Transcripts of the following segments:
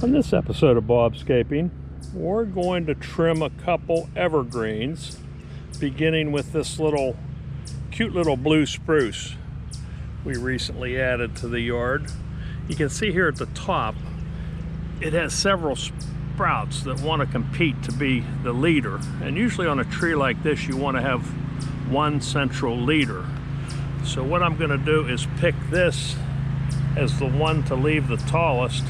On this episode of BOBscaping, we're going to trim a couple evergreens, beginning with this cute little blue spruce we recently added to the yard. You can see here at the top, it has several sprouts that want to compete to be the leader. And usually on a tree like this, you want to have one central leader. So what I'm going to do is pick this as the one to leave the tallest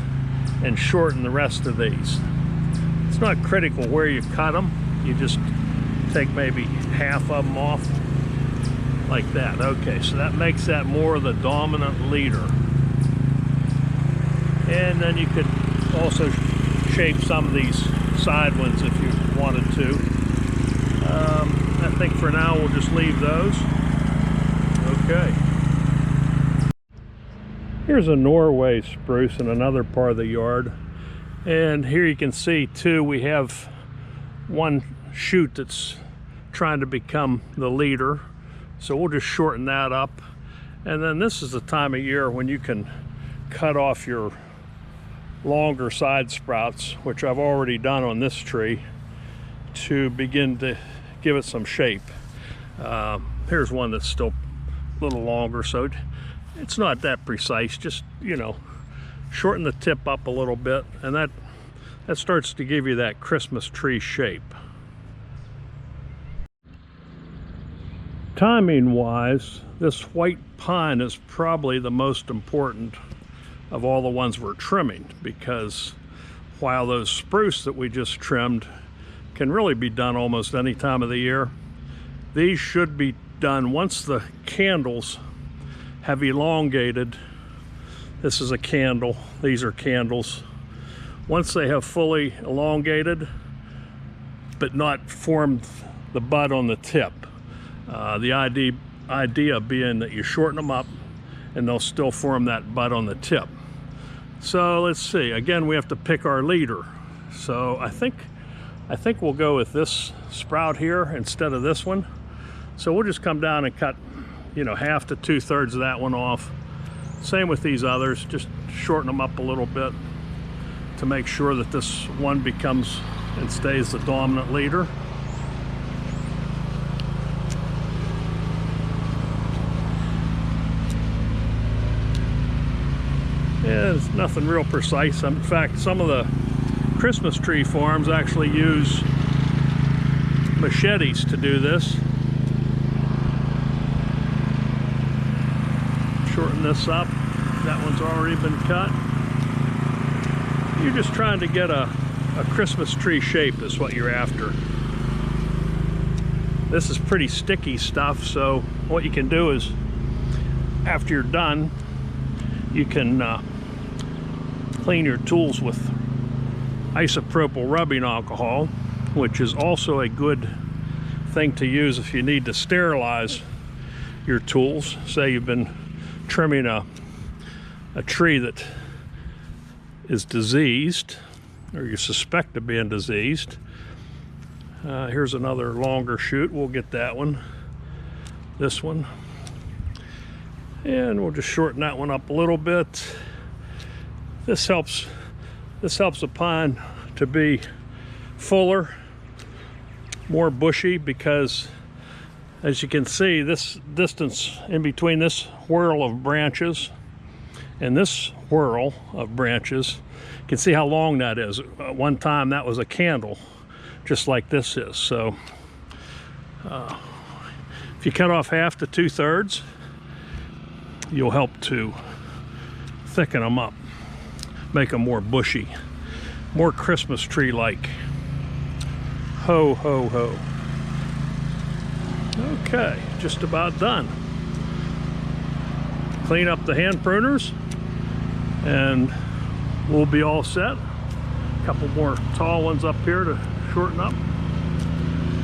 and shorten the rest of these. It's not critical where you cut them. You just take maybe half of them off like that. Okay, so that makes that more the dominant leader. And then you could also shape some of these side ones if you wanted to. I think for now we'll just leave those. Okay. Here's a Norway spruce in another part of the yard. And here you can see too, we have one shoot that's trying to become the leader. So we'll just shorten that up. And then this is the time of year when you can cut off your longer side sprouts, which I've already done on this tree, to begin to give it some shape. Here's one that's still a little longer, so it's not that precise. Just, you know, shorten the tip up a little bit, and that starts to give you that Christmas tree shape. Timing wise, this white pine is probably the most important of all the ones we're trimming, because while those spruce that we just trimmed can really be done almost any time of the year, these should be done once the candles have elongated. This is a candle, these are candles. Once they have fully elongated but not formed the bud on the tip, the idea being that you shorten them up and they'll still form that bud on the tip. So let's see, again we have to pick our leader. So I think we'll go with this sprout here instead of this one. So we'll just come down and cut, you know, half to 2/3 of that one off. Same with these others, just shorten them up a little bit to make sure that this one becomes and stays the dominant leader. Yeah, it's nothing real precise. In fact, some of the Christmas tree farms actually use machetes to do this. Shorten this up. That one's already been cut. You're just trying to get a Christmas tree shape is what you're after. This is pretty sticky stuff, so what you can do is, after you're done, you can clean your tools with isopropyl rubbing alcohol, which is also a good thing to use if you need to sterilize your tools. Say you've been trimming a tree that is diseased, or you suspect of being diseased. Here's another longer shoot. We'll get that one, this one, and we'll just shorten that one up a little bit. This helps the pine to be fuller, more bushy, because as you can see, this distance in between this whorl of branches and this whorl of branches, you can see how long that is. At one time that was a candle, just like this is. So if you cut off half to 2/3, you'll help to thicken them up, make them more bushy, more Christmas tree like. Ho ho ho. Okay, just about done. Clean up the hand pruners and we'll be all set. A couple more tall ones up here to shorten up.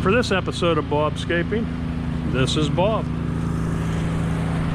For this episode of BOBscaping, this is Bob.